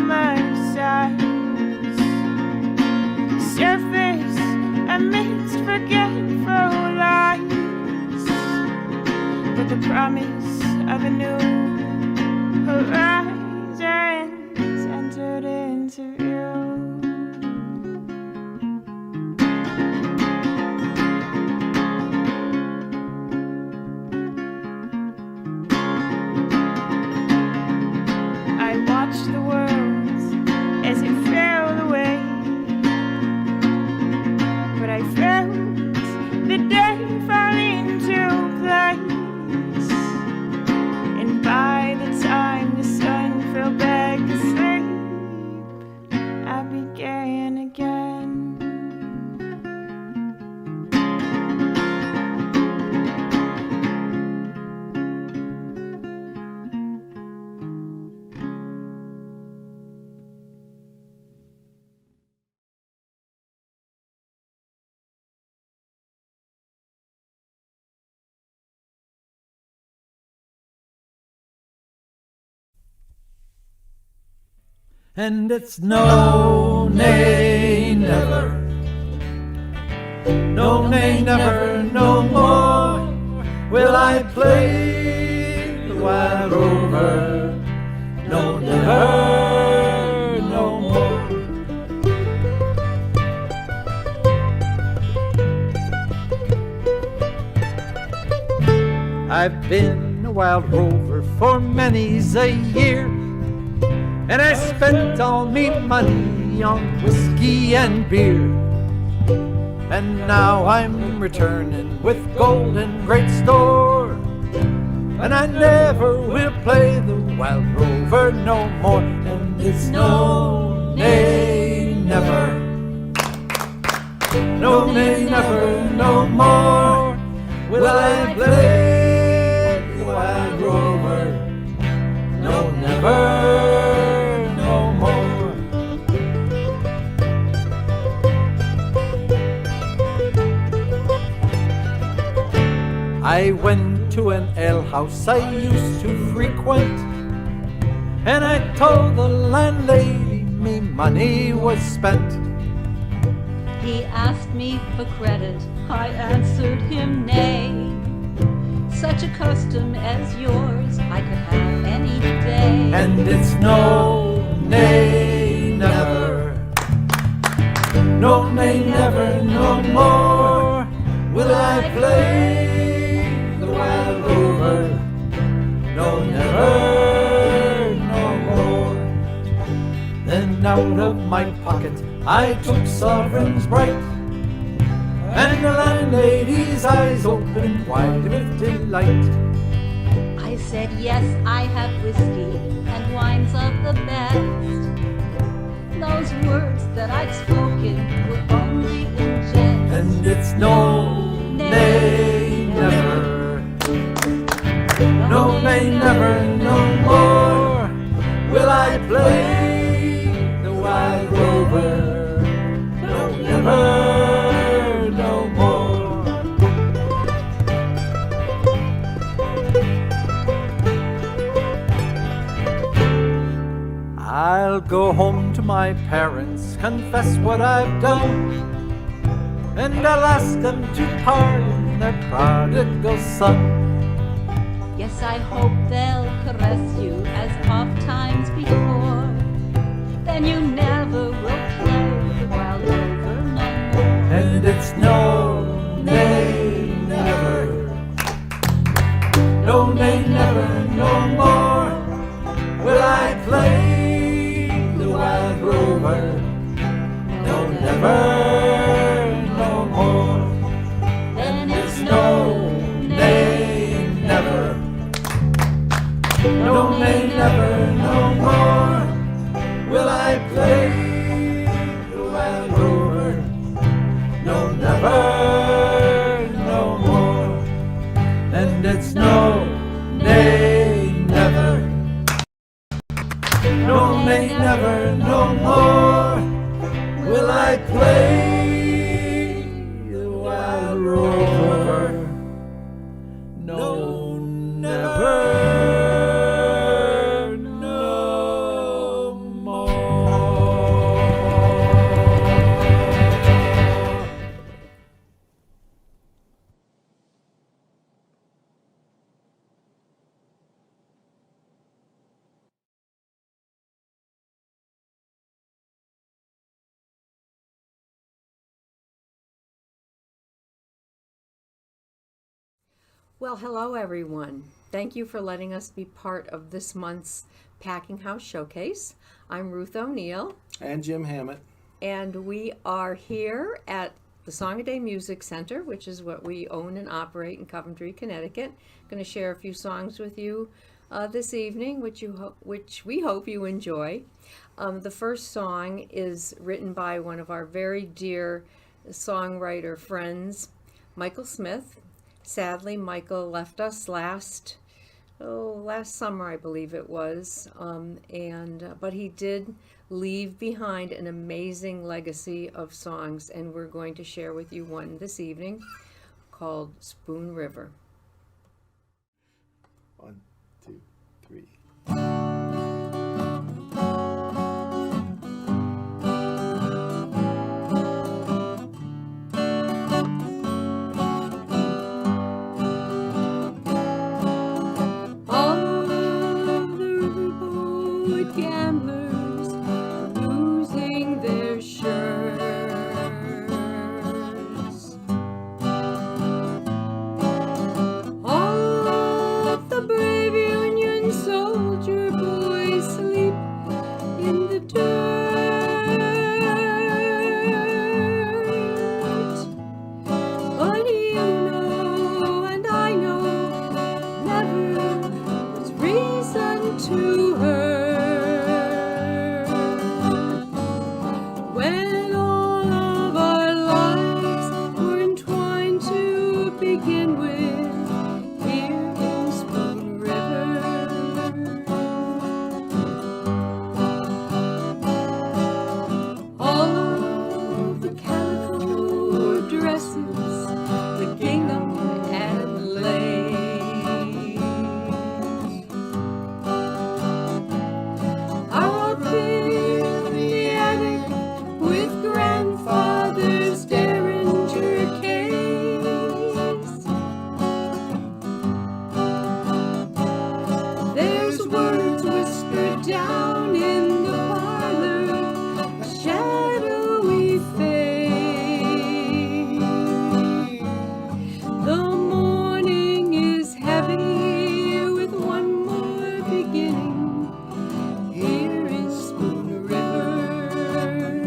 summer sighs, surface amidst forgetful lies, but the promise of a new horizons entered into view. I watched the world as it fell away, but I felt the day fall into place, and by the time the sun fell back asleep, I began again. And it's no, nay, never. No, nay, never, no more will I play the wild rover. No, never, no more. I've been a wild rover for many's a year, and I spent all me money on whiskey and beer. And now I'm returning with gold in great store, and I never will play the wild rover no more. And it's no, nay, never. No, nay, never, no more will I play the wild rover. No, never. I went to an alehouse I used to frequent, and I told the landlady me money was spent. He asked me for credit, I answered him nay. Such a custom as yours I could have any day. And it's no, nay, never. No, nay, never, no more will I play wild rover. No, never, no more. Then out of my pocket I took sovereigns bright, and the landlady's eyes opened wide with delight. I said, yes, I have whiskey and wines of the best. Those words that I'd spoken were only in jest. And it's no, nay, never. No, nay, never, no more will I play the wild rover. No, never, no more. I'll go home to my parents, confess what I've done, and I'll ask them to pardon their prodigal son. Yes, I hope they'll caress you as oft times before. Then you never will play the wild rover no more. And it's no, nay, never. No, nay, never, no more will I play the wild rover. No, never, no more. Then it's no, nay, never. No, nay, never, no more will I play the wild rover. No, never, no more. And it's no, nay, never. No, nay, never, no more will I play the wild rover. No, never, no more. Well, hello everyone. Thank you for letting us be part of this month's Packing House Showcase. I'm Ruth O'Neill, And Jim Hammett. and we are here at the Song a Day Music Center, which is what we own and operate in Coventry, Connecticut. I'm going to share a few songs with you this evening, which we hope you enjoy. The first song is written by one of our very dear songwriter friends, Michael Smith. Sadly, Michael left us last summer, I believe it was, but he did leave behind an amazing legacy of songs, and we're going to share with you one this evening called Spoon River. 1, 2, 3. Gamblers losing their shirts. All of the brave Union soldier boys sleep in the dirt. But you know, and I know, never was reason to hurt. Begin with here in Spoon River. All of the calico dresses, the gingham and lace are up in the attic with grandfather's derringer case. Down in the parlor, a shadowy face. The morning is heavy with one more beginning. Here is Spoon River.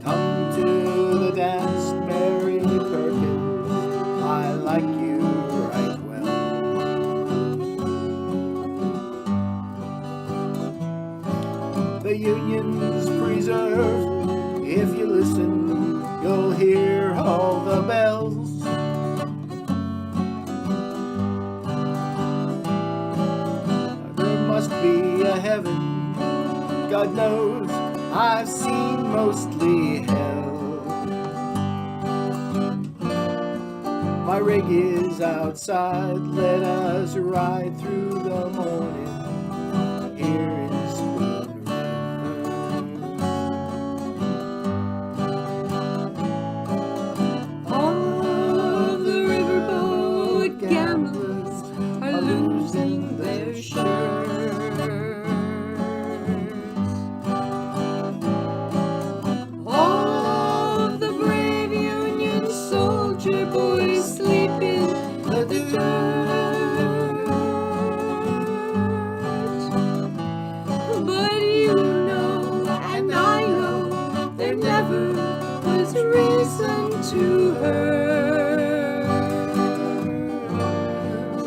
Come to the dance, Mary Perkins. I like you right well. The Union's preserved. If you listen, you'll hear all the bells. There must be a heaven. God knows I've seen mostly hell. My rig is outside. Let us ride through the morning. Here in Spoon River. All of the riverboat gamblers are losing their shirts. All of the brave Union soldier boys sleep in the dirt. But you know, and I know, there never was reason to hurt.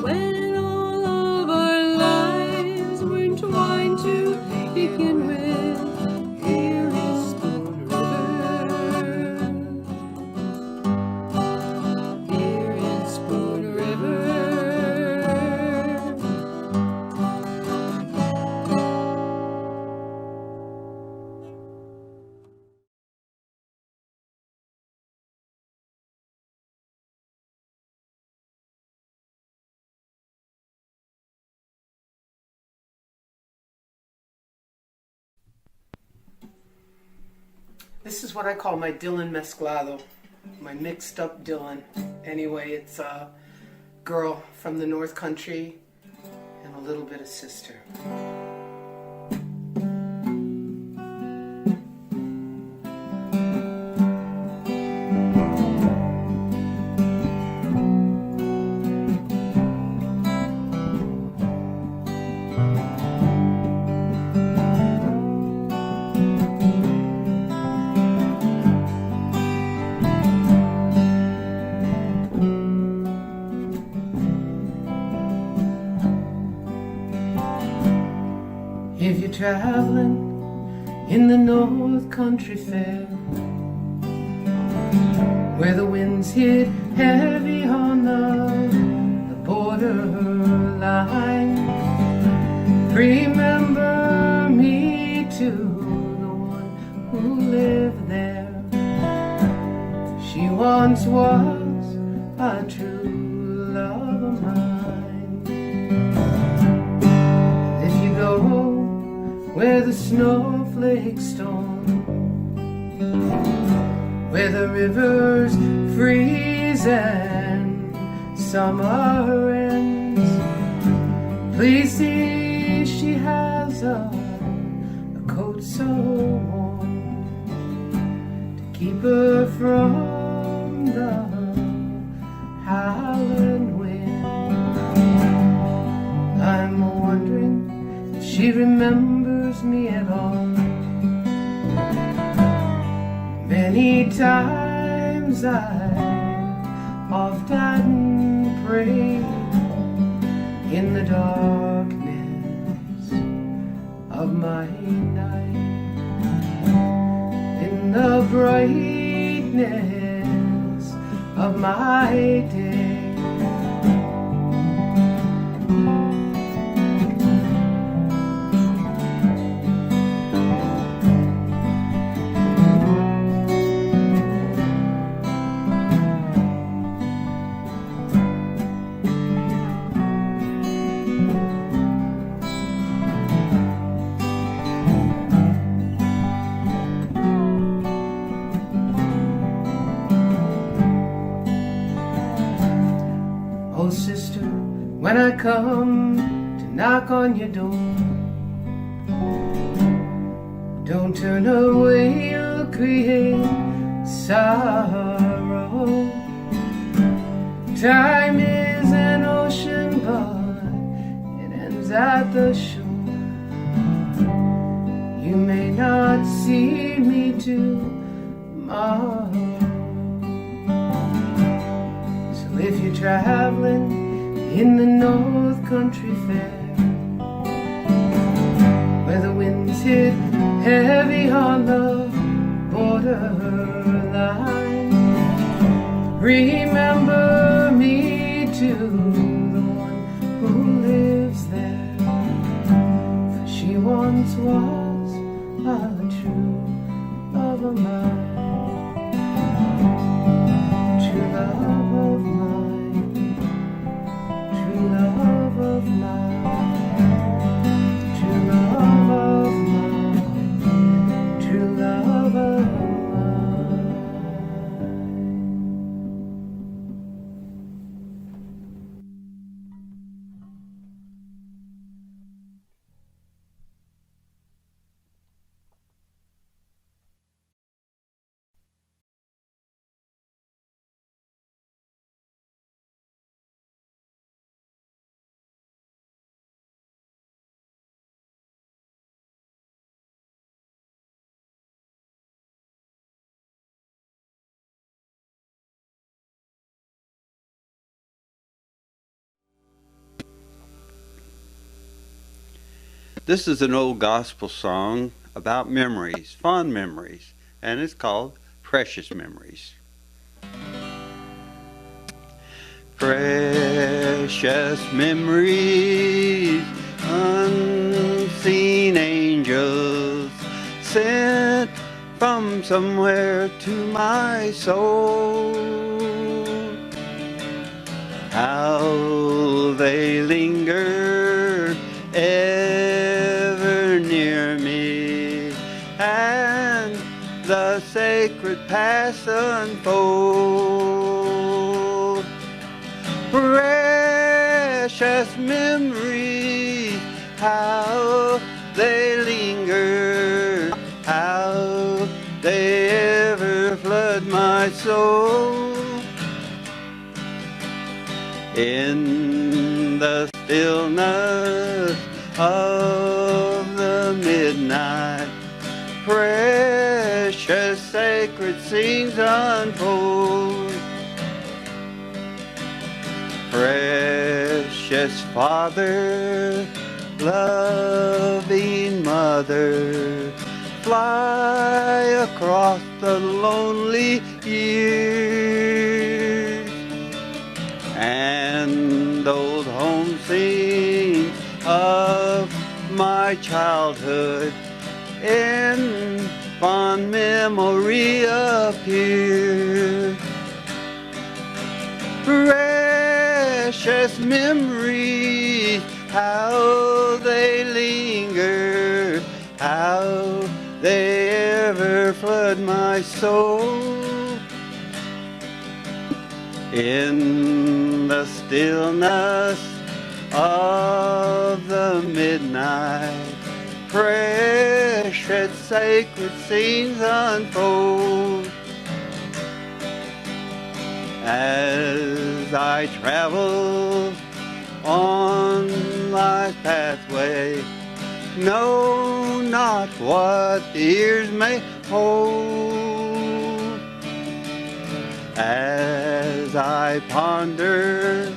When all of our lives were entwined to begin with, here is Spoon River. Here in Spoon River. This is what I call my Dylan Mezclado, my mixed up Dylan. Anyway, it's a girl from the North Country and a little bit of sister. If you're traveling in the North Country Fair, where the winds hit heavy on the borderline, remember me to the one who lived there. She once was a true love of mine. If you go where the snowflakes storm, where the rivers freeze and summer ends, please see she has a coat so warm to keep her from the howling wind. I'm wondering if she remembers me at all. Many times I've often prayed in the darkness of my night, in the brightness of my day. Oh sister, when I come to knock on your door, don't turn away, you'll create sorrow. Time is an ocean, but it ends at the shore. You may not see me tomorrow. If you're traveling in the North Country Fair, where the winds hit heavy on the borderline, remember me to the one who lives there, for she once was a true love of mine. True love of mine, true love of mine, true love of mine, true love of mine. This is an old gospel song about memories, fond memories, and it's called Precious Memories. Precious memories, unseen angels sent from somewhere to my soul. How they linger ever near me, and the sacred past unfold. Precious memories, how they linger, how they ever flood my soul. In the stillness of the midnight, precious sacred scenes unfold. Precious Father, loving mother fly across the lonely years, and those home scenes of my childhood in fond memory appear. Precious memories, how they linger, how they ever flood my soul. In the stillness of the midnight, precious sacred scenes unfold. As I travel on life's pathway, know not what the years may hold. As I ponder,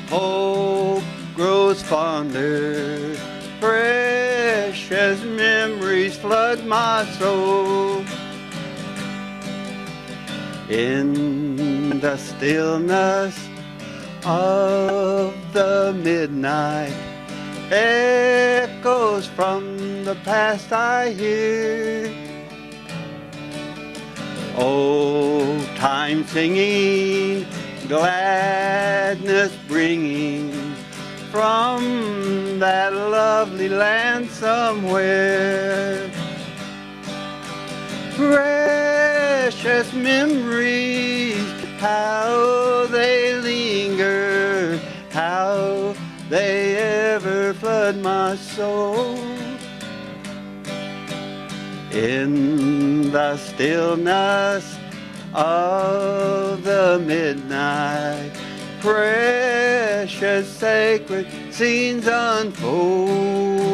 hope grows fonder, precious memories flood my soul. In the stillness of the midnight, echoes from the past I hear. Old time singing, gladness bringing from that lovely land somewhere. Precious memories, how they linger, how they ever flood my soul. In the stillness of the midnight, precious sacred scenes unfold.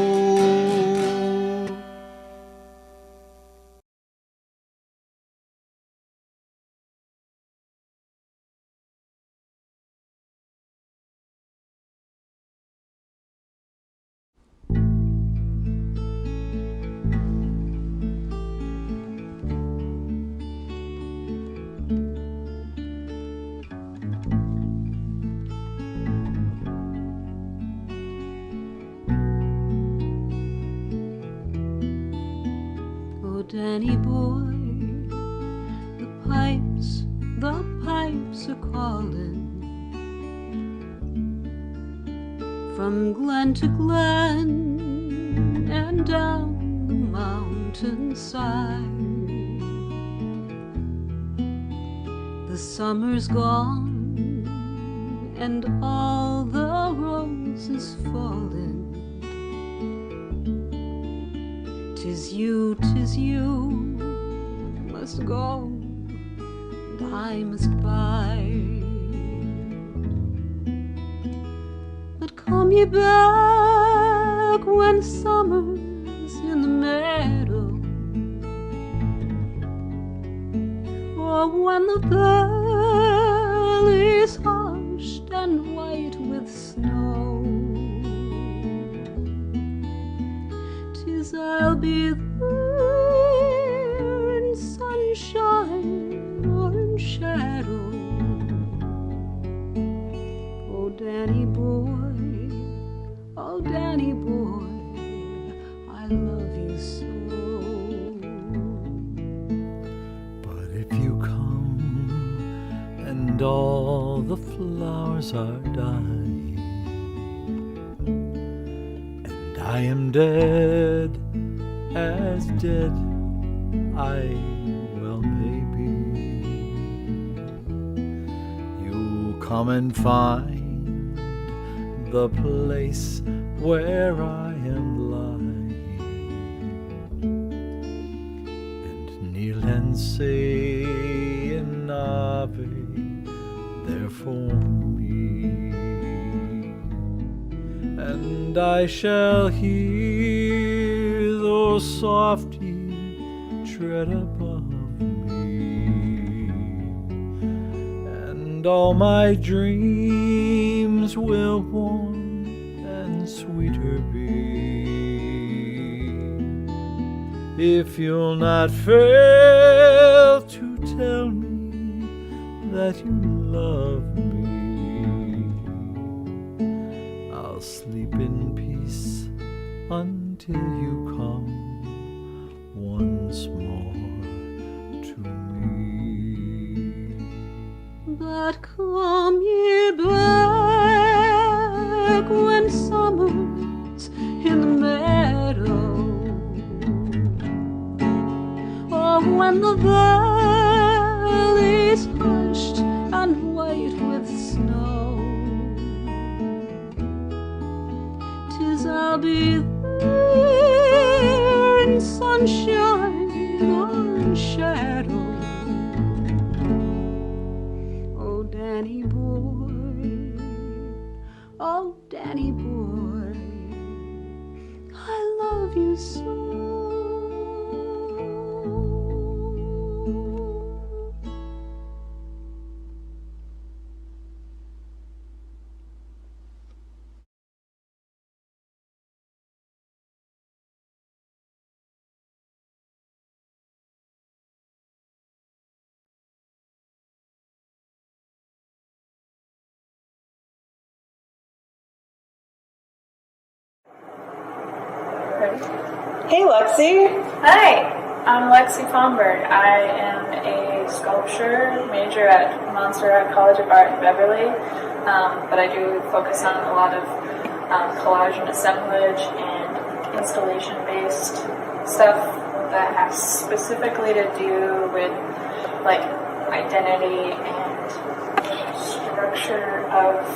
Danny boy, the pipes are calling from glen to glen and down the mountainside. The summer's gone and all the roses fallen. 'Tis you must go, and I must bide. But come ye back when summer's in the meadow, or when the valley's hushed and white with snow. 'Tis I'll be there in sunshine or in shadow. Oh, Danny boy, I love you so. But if you come and all the flowers are dying, and I am dead, as dead I well may be, you come and find the place where I am lying, and kneel and say an Ave there for me, and I shall hear those soft feet tread above me, and all my dreams will warm and sweeter be. if you'll not fail to tell me that you love me, I'll sleep in peace until you come once more to me. But come ye back when summer's in the meadow, or when the valley's hushed and white with snow. 'Tis I'll be there in sunshine or shadow. Oh, Danny boy, oh, Danny boy, I love you so. Hey Lexi! Hi, I'm Lexi Fomberg. I am a sculpture major at Montserrat College of Art in Beverly, but I do focus on a lot of collage and assemblage and installation-based stuff that has specifically to do with like identity and structure of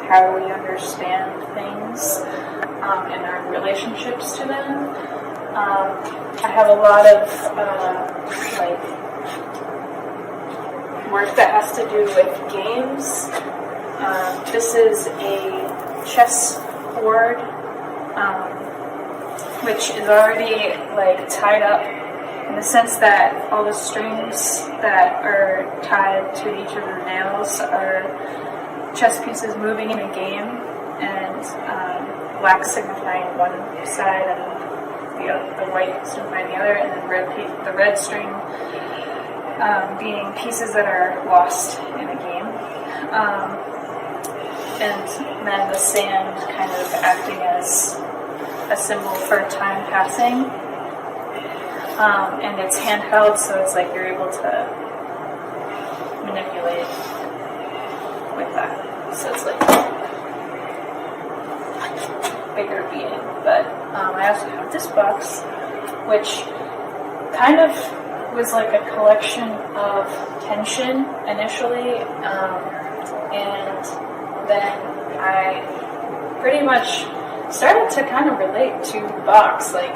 how we understand things and our relationships to them. I have a lot of like work that has to do with games. This is a chess board, which is already like tied up in the sense that all the strings that are tied to each of the nails are chess pieces moving in a game, and black signifying one side and the white signifying the other, and then the red string being pieces that are lost in a game, and then the sand kind of acting as a symbol for time passing, and it's handheld, so it's like you're able to manipulate with that. So it's like bigger being, but I also have this box, which kind of was like a collection of tension initially, and then I pretty much started to kind of relate to the box, like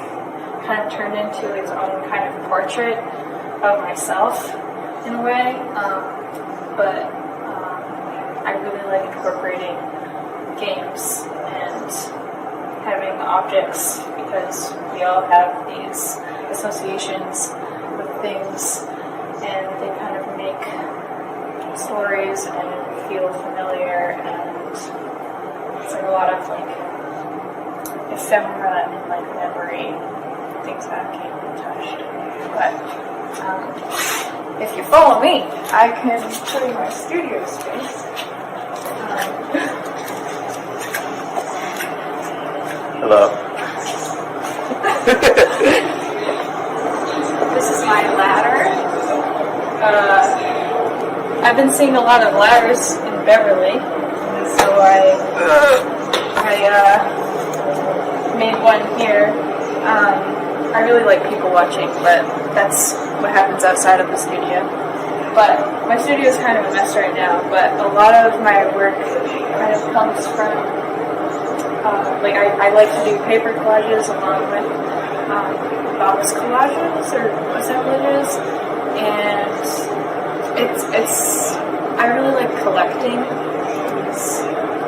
kind of turned into its own kind of portrait of myself in a way, but I really like incorporating games and having objects, because we all have these associations with things and they kind of make stories and feel familiar, and it's like a lot of like ephemera and like memory, things that can't be touched. But if you follow me, I can show you my studio space. Hello. This is my ladder. I've been seeing a lot of ladders in Beverly, so I made one here. I really like people watching, but that's what happens outside of the studio. But my studio is kind of a mess right now, but a lot of my work kind of comes from like I like to do paper collages along with box collages or assemblages, and it's I really like collecting these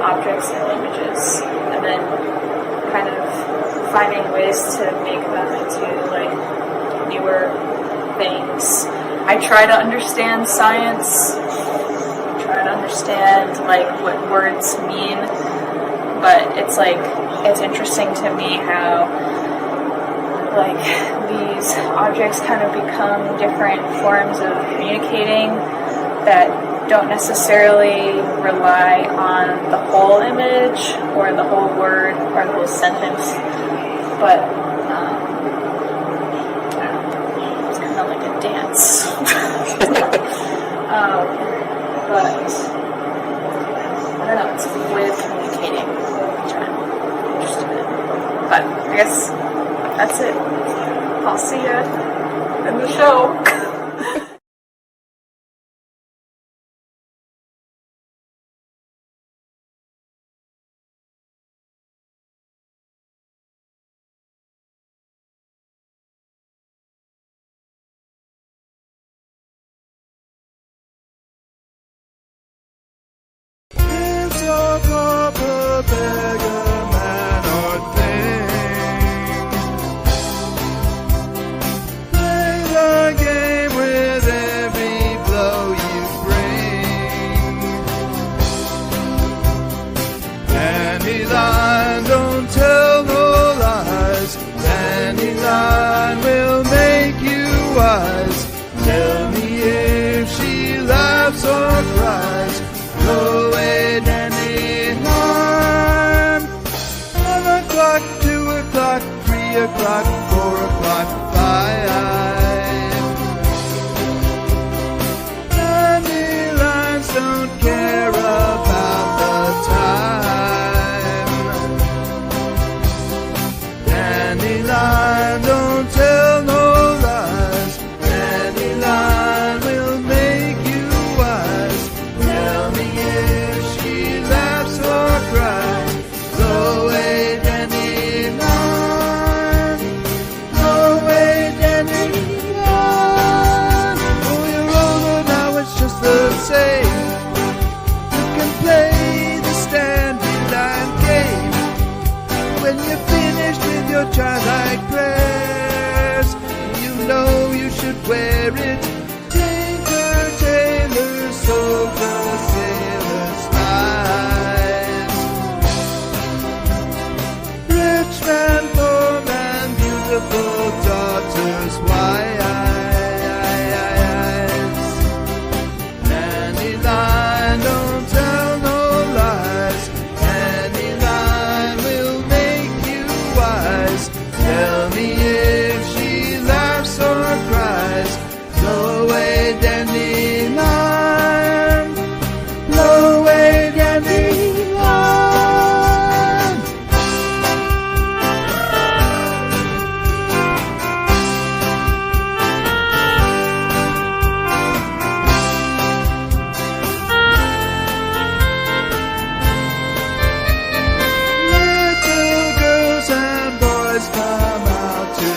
objects and images, and then kind of finding ways to make them into like newer things. I try to understand science, try to understand like what words mean, but it's like, it's interesting to me how like these objects kind of become different forms of communicating that don't necessarily rely on the whole image or the whole word or the whole sentence, but it's kind of like a dance. But I don't know, it's a way of communicating, which I'm interested in. But I guess that's it. I'll see you in the show. Talk of a beggar man or thing. Play the game with every blow you bring. Dandelion, don't tell no lies. Dandelion will make you wise. Tell me if she laughs or cries. Go away, dandelion. 1 o'clock, 2 o'clock, 3 o'clock, 4 o'clock, 5. Dandelions don't care about the time. Dandelion, don't tell no lies. Dandelion will make you wise. Tell me if she laughs or cries. Go away, dandelion. Go away, dandelion. Oh, you're older now, it's just the same. You can play the dandelion game. When you're finished with your childlike prayers, you know you should wear it. Tinker, tailor, soldier, sailor's eyes. Rich man, poor man, beautiful daughters, wives. Dandelion, don't tell no lies. Dandelion will make you wise. Tell me if she laughs or cries. Go away, dandelion. Blow away, dandelion. Little girls and boys come out to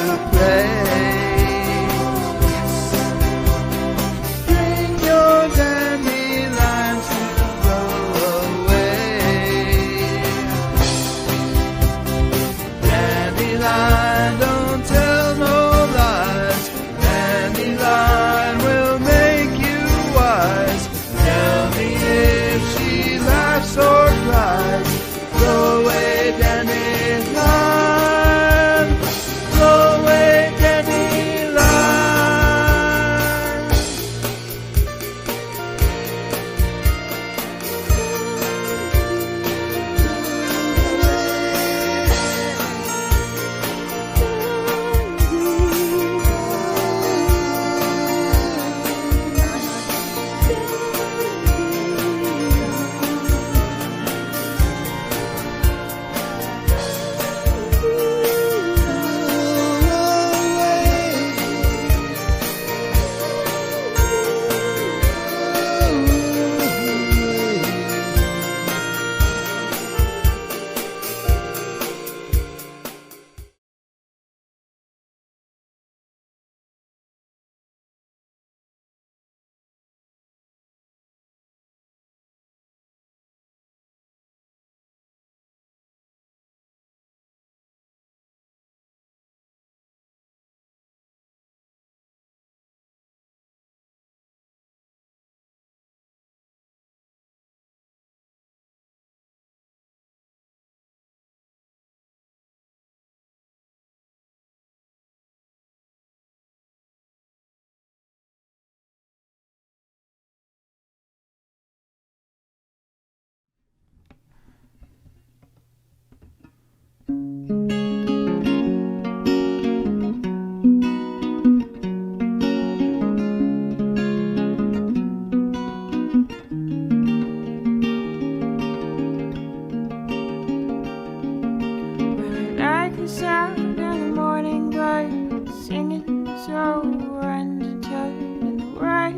Like the sound of the morning bird singing so undeterred, and the way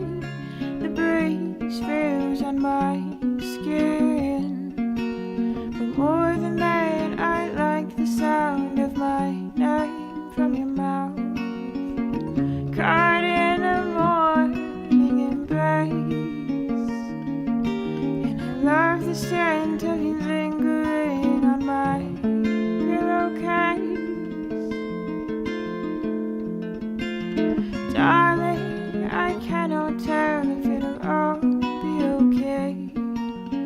the breeze feels on my skin. But more than that, I like the sound of my name from your mouth, caught in a morning embrace. And I love the scent of you lingering on my pillowcase. Darling, I cannot tell if it'll all be okay.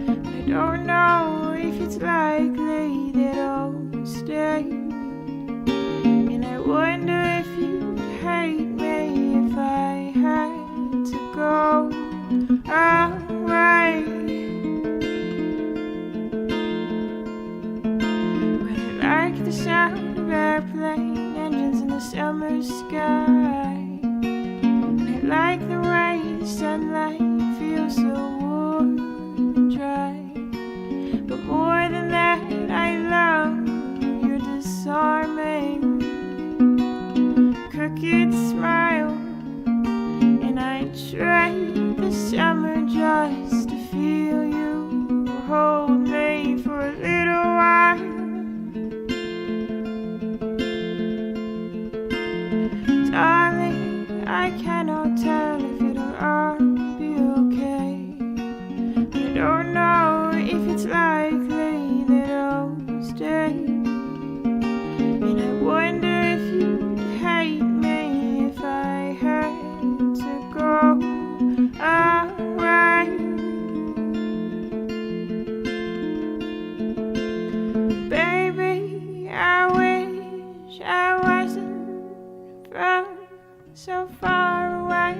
I don't know if it's likely that I'll stay. And I wonder if you'd hate me if I had to go away. But I like the sound of airplane engines in the summer sky. And I like the way the sunlight feels so warm and dry. But more than that, I love your disarming crooked smile. And I trade the summer just to feel you hold me for a little while. Darling, I cannot tell if it'll all be okay. I don't know if it's likely that I'll stay. And I wonder if you'd hate me if I had to go away. Baby, I wish I wasn't from so far away.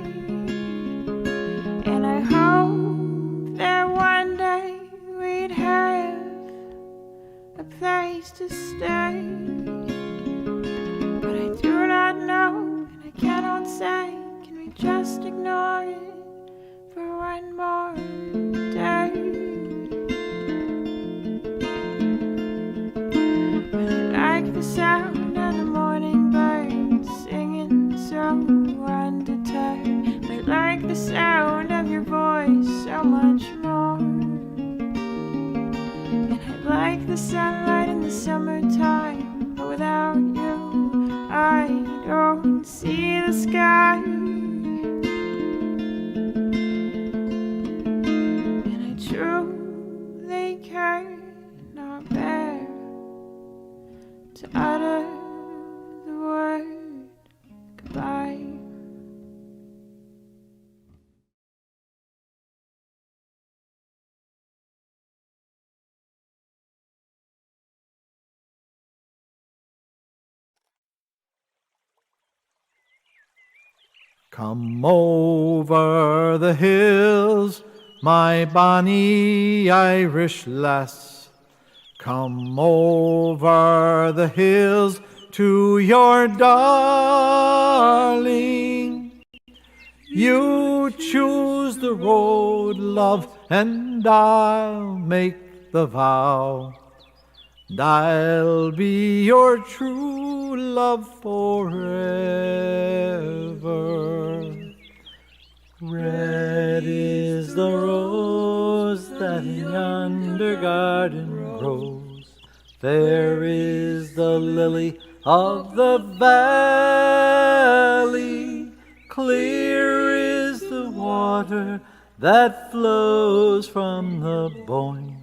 And I hope that one day we'd have a place to stay. But I do not know, and I cannot say. Can we just ignore it for one more day? But I like the sound of the morning birds singing so undeterred. I like the sound of your voice so much more. And I like the sunlight in the summertime, but without you, I don't see the sky. And I truly cannot bear to utter the word goodbye. Come over the hills, my bonny Irish lass. Come over the hills to your darling. You choose the road, love, and I'll make the vow. And I'll be your true love forever. Red is the rose that in yonder garden grows. Fair is the lily of the valley. Clear is the water that flows from the Boyne.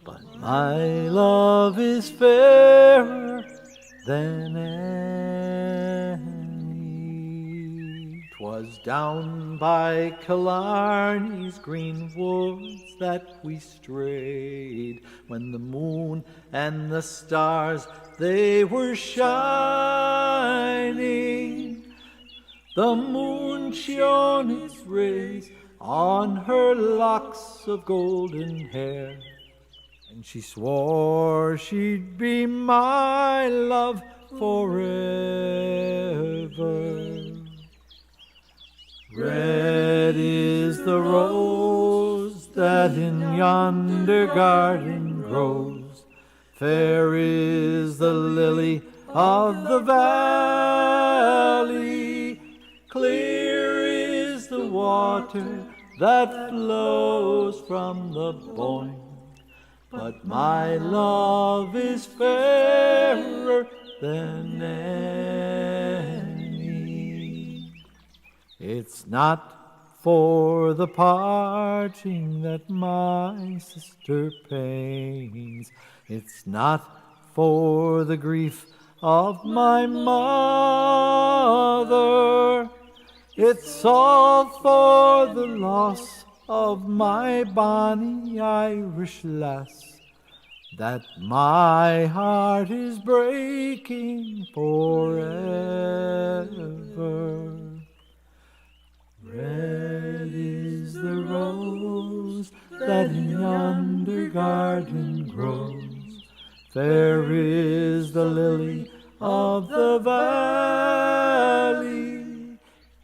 But my love is fairer than any. 'Twas down by Killarney's green woods that we strayed, when the moon and the stars, they were shining. The moon shone its rays on her locks of golden hair, And she swore she'd be my love forever. Red is the rose that in yonder garden grows. Fair is the lily of the valley. Clear is the water that flows from the Boyne. But my love is fairer than any. It's not for the parting that my sister pains. It's not for the grief of my mother. It's all for the loss of my bonny Irish lass, that my heart is breaking forever. Red is the rose that in yonder garden grows. Fair is the lily of the valley.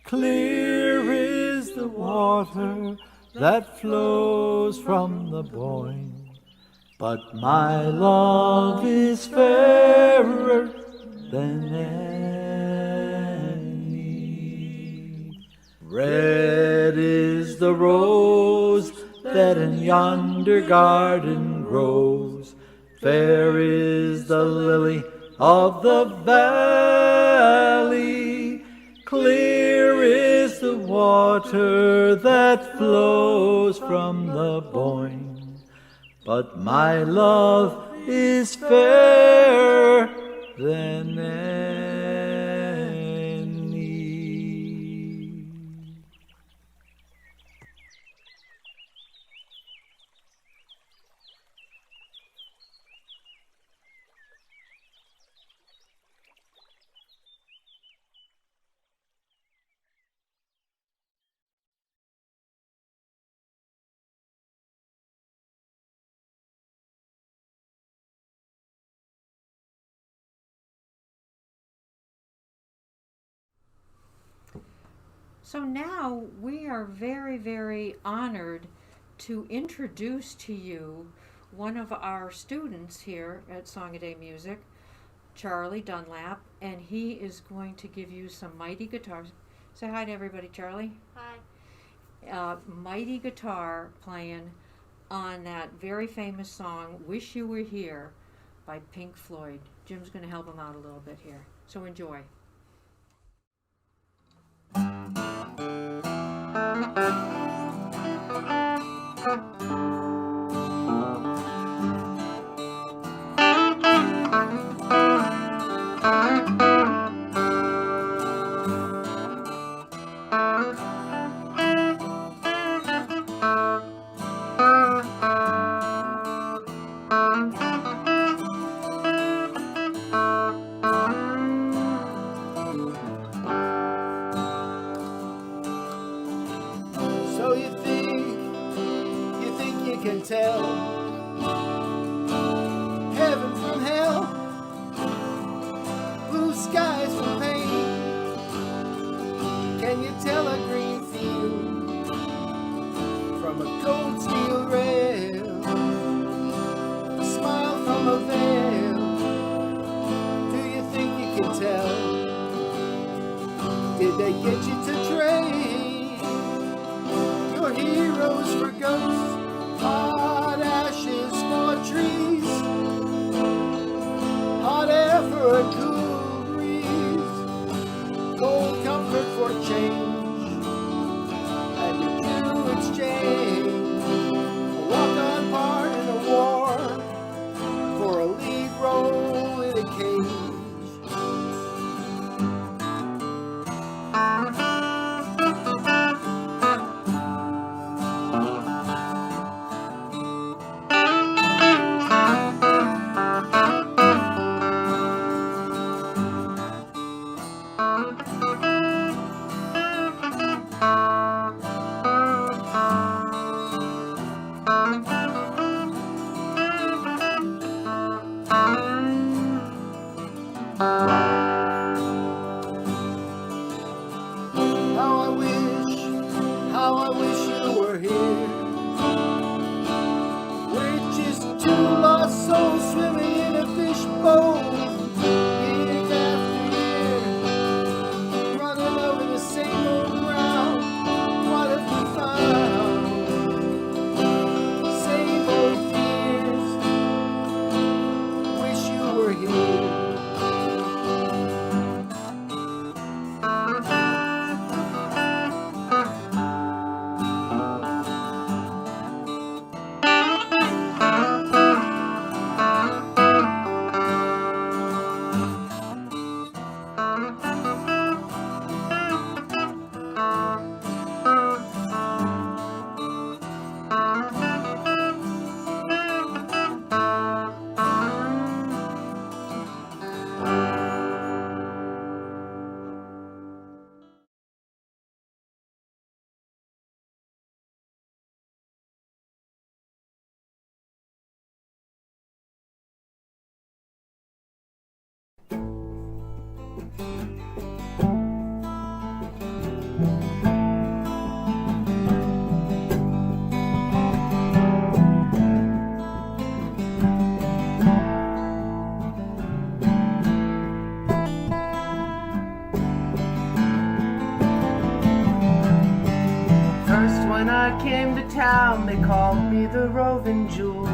Clear is the water that flows from the Boyne. But my love is fairer than any. Red is the rose that in yonder garden grows. Fair is the lily of the valley. Clear is the water that flows from the Boyne. But my love is fairer than any. So now we are very, very honored to introduce to you one of our students here at Song a Day Music, Charlie Dunlap, and he is going to give you some mighty guitars. Say hi to everybody, Charlie. Hi. Mighty guitar playing on that very famous song, Wish You Were Here by Pink Floyd. Jim's going to help him out a little bit here. So enjoy. So you think you can tell heaven from hell, blue skies from pain? Can you tell a green field from a cold steel rail, a smile from a veil? Do you think you can tell? Did they get you to trade your heroes for ghosts, hot ashes for trees, hot air for a cool breeze, cold comfort for change, and a new exchange, a walk-on part in a war, for a lead role in a cage? when I came to town, they called me the roving jewel.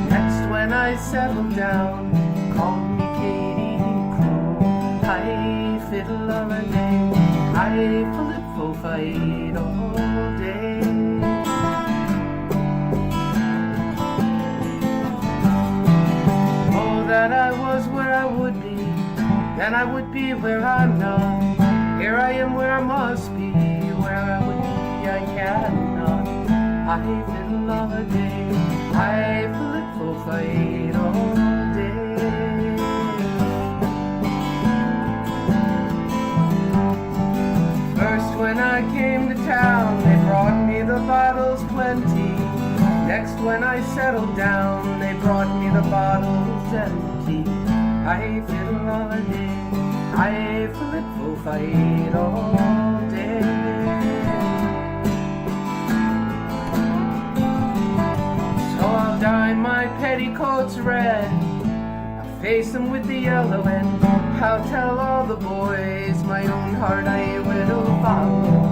Next when I settled down, called me Katie Cruel. Hi, fiddle of a day, hi, Filippo fight all day. Oh, that I was where I would be, then I would be where I'm not. Here I am where I must be, where I would be I cannot. Hi, fiddle of a day, hi, Filippo fight all day. First when I came to town, they brought me the bottles plenty. Next when I settled down, they brought me the bottles empty. Hi, fiddle of a day, hi, Filippo fight all day. So I'll dye my petticoats red, I'll face them with the yellow, and I'll tell all the boys my own heart I will follow.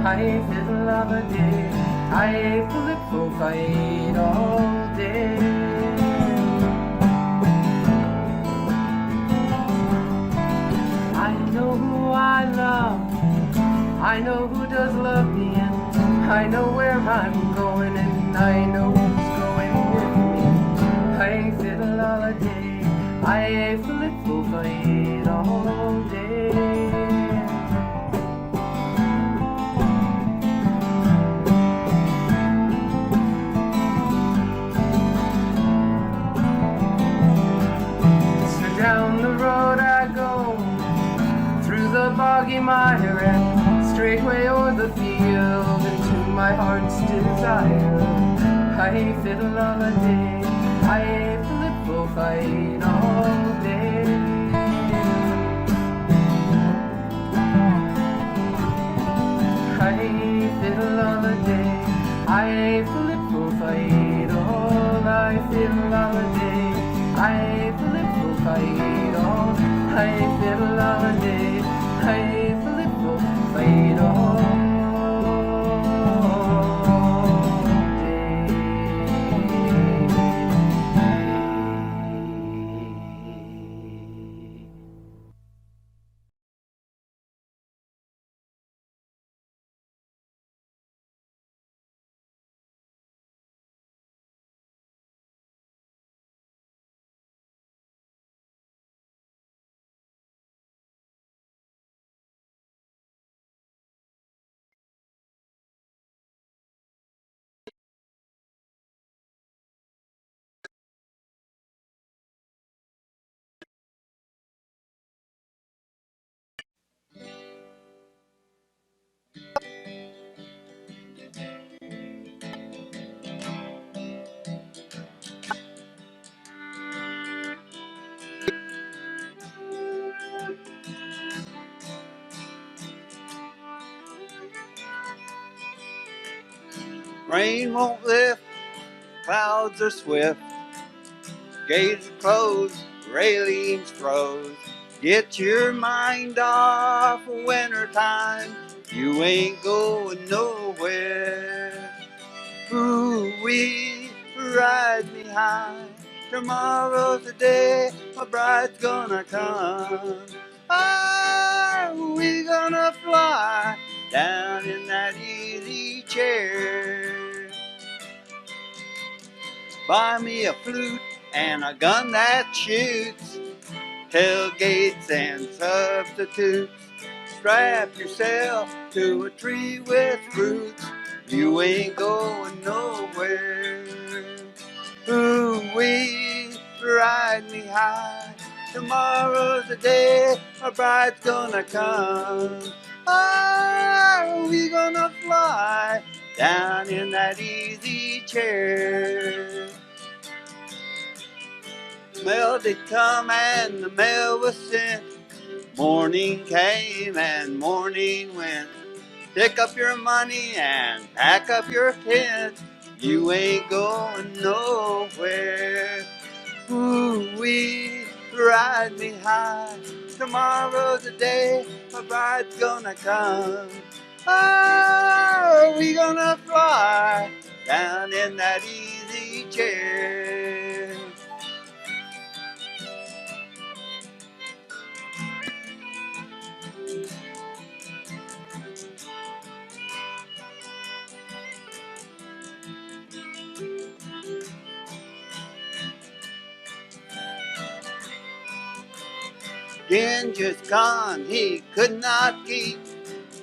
Hi, fiddle of a day, hi, Filippo fight all day. I know who I love, I know who does love me, and I know where I'm going, and I know who's going with me. Hi, fiddle of a day, hi, Filippo fight all day. So down the road I go, through the boggy mire, and straightway o'er the field into my heart's desire. Hi, fiddle of a day, hi, Filippo fight all day. Hi, fiddle of a day, hi, Filippo fight all. Hi, fiddle of a day, hi, Filippo fight all. Hi, fiddle of a day, hi, Filippo fight all day. Rain won't lift, clouds are swift, gates are closed, railings froze. Get your mind off of winter time, you ain't going nowhere. Ooh-wee, ride me high, tomorrow's the day my bride's gonna come. Are we gonna fly down in that easy chair? Buy me a flute and a gun that shoots, tailgates and substitutes. Strap yourself to a tree with roots, you ain't going nowhere. Ooh-wee, ride me high, tomorrow's the day my bride's gonna come. Are we gonna fly down in that easy chair? Mail did come and the mail was sent, morning came and morning went. Pick up your money and pack up your tent, you ain't going nowhere. Ooh-wee, ride me high, tomorrow's the day my bride's gonna come. Oh, we gonna fly down in that easy chair. Ginger's gone, he could not keep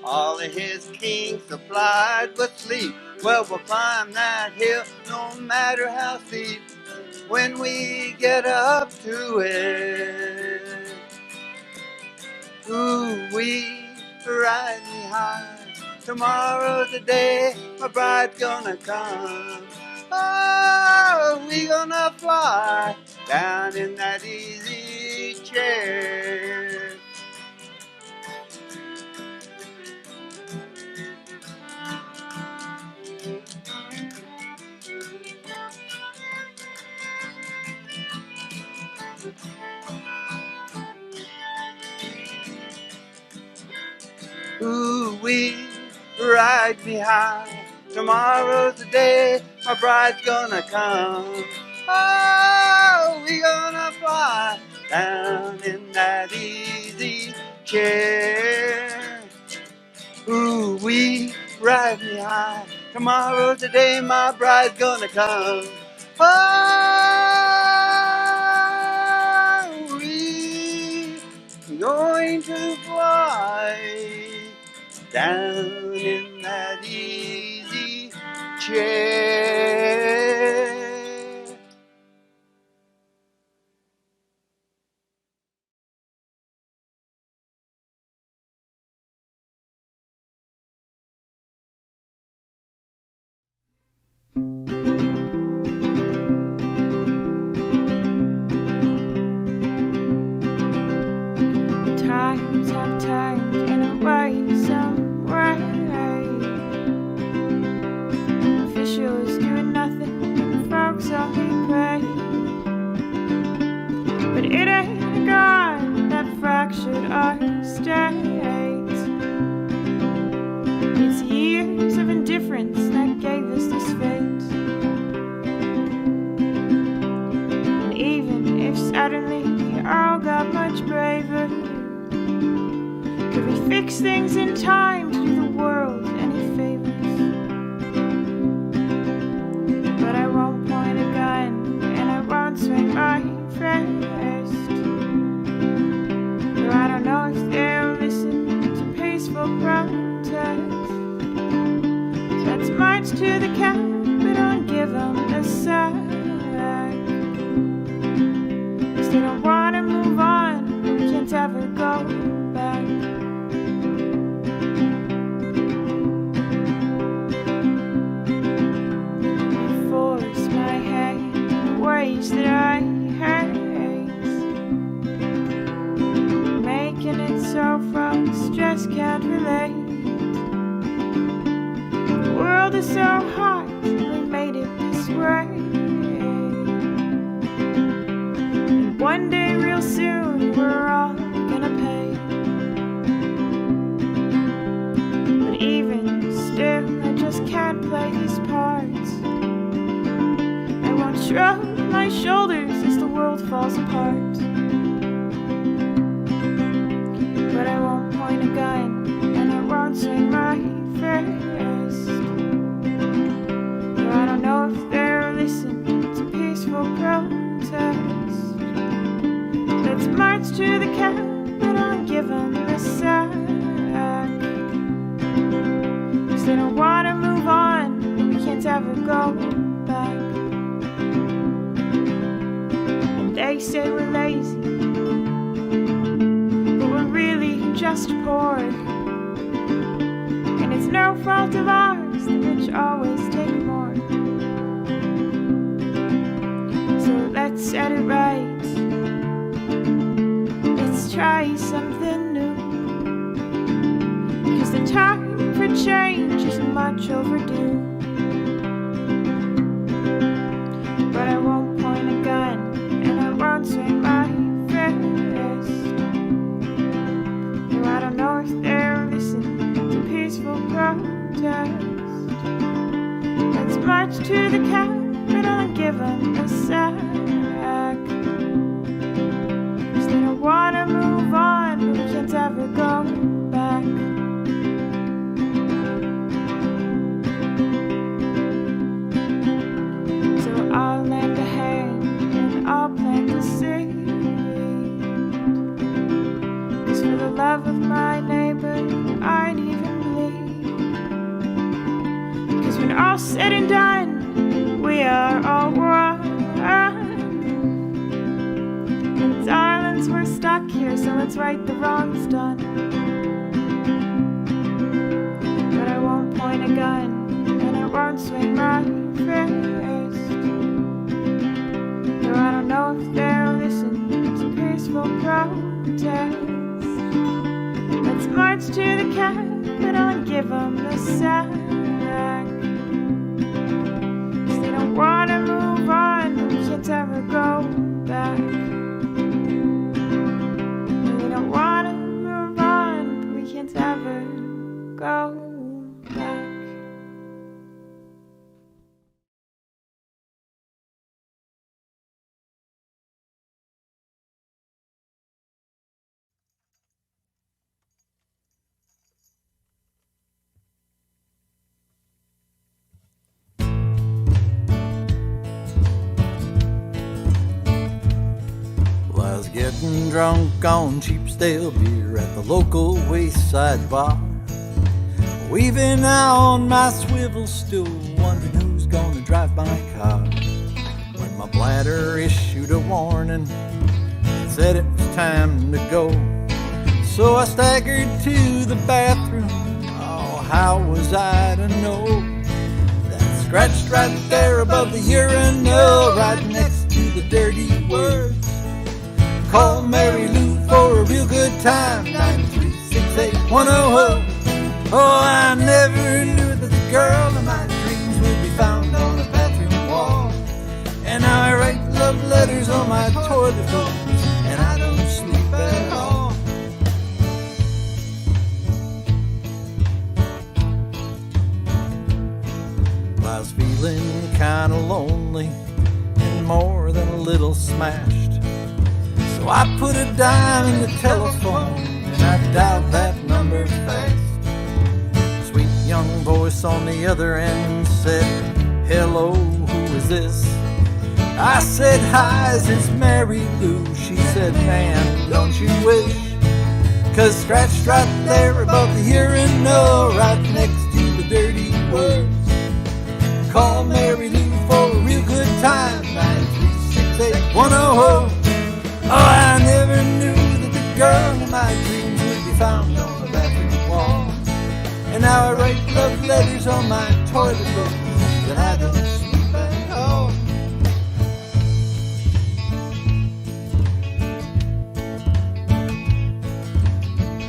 all of his king supplied with sleep. Well, we'll climb that hill no matter how steep when we get up to it. Ooh, we ride me high. Tomorrow's the day my bride's gonna come. Oh, we gonna fly down in that easy chair. Ooh, we ride me high. Tomorrow's the day my bride's gonna come. Oh, we gonna fly down in that easy chair. Ooh, we ride me high. Tomorrow's the day my bride's gonna come. Oh, we going to fly down in that easy chair. Times have turned in a way some way. Officials doing nothing, folks only pray. But it ain't God that fractured our states. It's years of indifference that gave us this fate. And even if suddenly we all got much braver, could we fix things in time to do the world any favors? But I won't point a gun and I won't swing my fist. Though I don't know if they'll listen to peaceful protest. That's march to the Capitol and give them a sack. 'Cause they don't want to move on, but we can't ever go back. That I hate, making it so folks just can't relate. The world is so hot, we made it this way. And one day real soon we're all gonna pay. But even still I just can't play these parts. I won't shrug my shoulders as the world falls apart. But I won't point a gun and I won't swing my fist. Though I don't know if they'll listen to peaceful protest. Let's march to the Capitol and give them a sack. 'Cause they don't want to move on, but we can't ever go back. They say we're lazy, but we're really just poor. And it's no fault of ours, the rich always take more. So let's set it right. Let's try something new. Because the time for change is much overdue. But I won't point a gun and I won't swing my fist. No, I don't know if they'll listen to peaceful love of my neighbor I'd even bleed. 'Cause when all said and done, we are all one. And darlings, we're stuck here, so let's right the wrongs done. But I won't point a gun, and I won't swing my fist. Though I don't know if they'll listen to peaceful protest. Let's march to the Capitol and give them the sack. 'Cause they don't wanna move on, but we can't ever go back. They don't wanna move on, but we can't ever go back. Well, I was getting drunk on cheap stale beer at the local wayside bar, weaving on my swivel stool, wondering who's gonna drive my car. When my bladder issued a warning, said it was time to go. So I staggered to the bathroom. Oh, how was I to know? That scratched right there above the urinal, right next to the dirty words. Call Mary Lou for a real good time, 9368100. Oh, I never knew that the girl of my dreams would be found on a bathroom wall. And now I write love letters on my toilet bowl, and I don't sleep at all. Well, I was feeling kinda lonely and more than a little smashed. So I put a dime in the telephone and I dialed that number fast. Sweet young voice on the other end said, "Hello, who is this?" I said, "Hi, is this Mary Lou?" She said, "Man, don't you wish?" 'Cause scratched right there above the urinal, right next to the dirty words. Call Mary Lou for a real good time, 9368100. Oh, I never knew that the girl of my dreams would be found on the bathroom wall. And now I write love letters on my toilet bowl, and I don't sleep at all.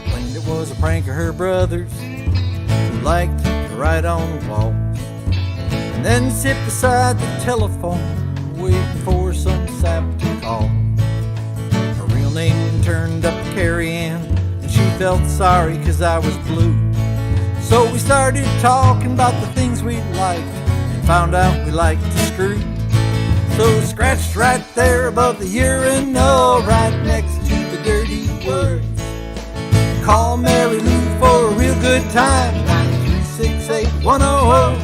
Claimed it was a prank of her brother's, who liked to write on walls, and then sit beside the telephone, waiting for some sap to call. Name turned up Carrie Ann, and she felt sorry 'cause I was blue. So we started talking about the things we liked, and found out we liked to screw. So scratched right there above the urinal, right next to the dirty words. Call Mary Lou for a real good time, 9368100.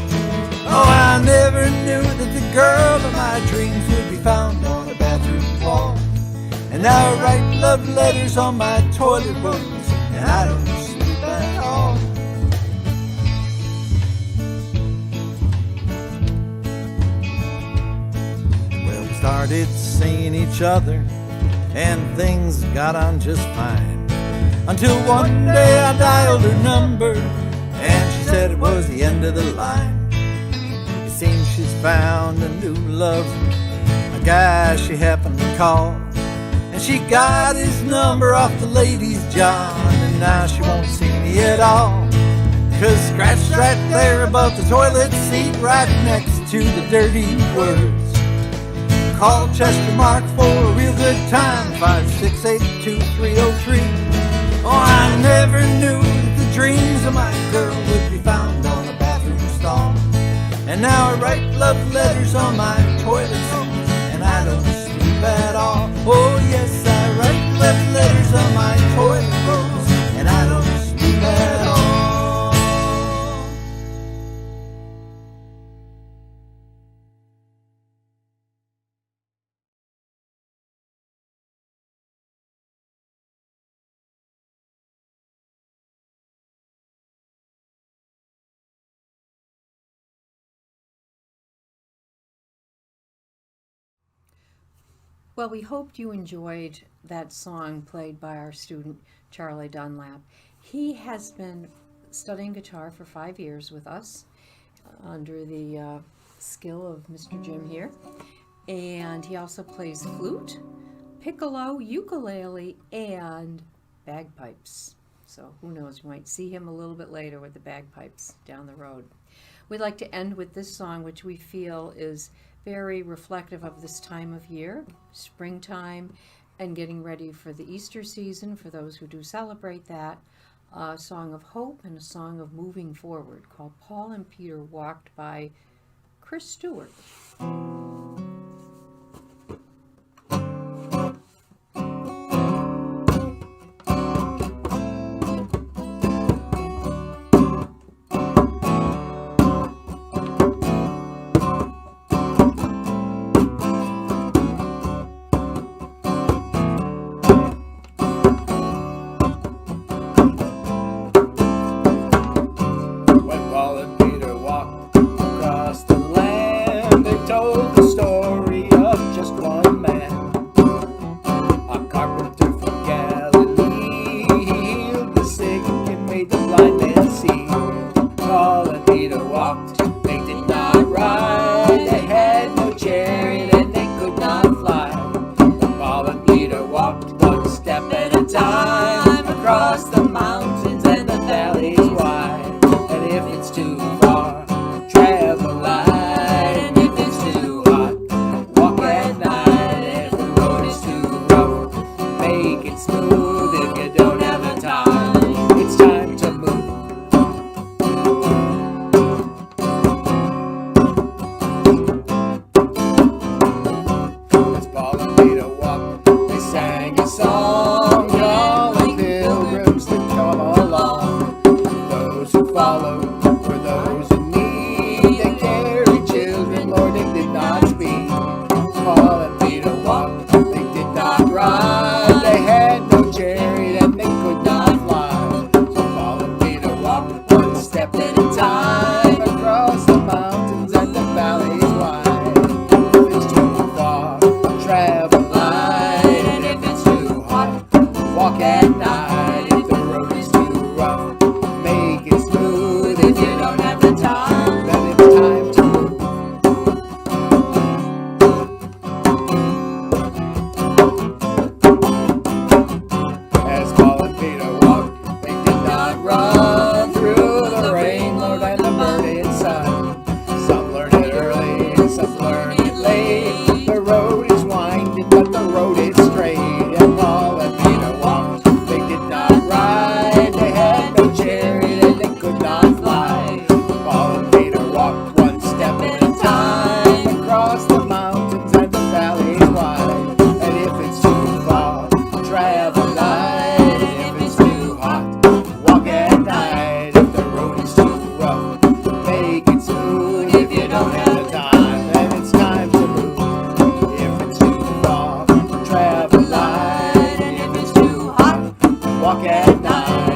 Oh, I never knew that the girl of my dreams would be found on a bathroom wall. And now I write love letters on my toilet rolls, and I don't sleep at all. Well, we started seeing each other, and things got on just fine. Until one day I dialed her number, and she said it was the end of the line. It seems she's found a new love, a guy she happened to call. And she got his number off the lady's John, and now she won't see me at all. 'Cause scratched right there above the toilet seat, right next to the dirty words. Call Chester Mark for a real good time, 5682303. Oh, I never knew that the dreams of my girl would be found on a bathroom stall. And now I write love letters on my toilet seat, and I don't sleep at all. Oh yes, I write love letters on my toilet rolls, and I don't sleep at all. Well, we hoped you enjoyed that song played by our student, Charlie Dunlap. He has been studying guitar for 5 years with us under the skill of Mr. Jim here. And he also plays flute, piccolo, ukulele, and bagpipes. So who knows, you might see him a little bit later with the bagpipes down the road. We'd like to end with this song, which we feel is very reflective of this time of year, springtime, and getting ready for the Easter season for those who do celebrate that. A song of hope and a song of moving forward called Paul and Peter Walked by Chris Stewart. Walk at night.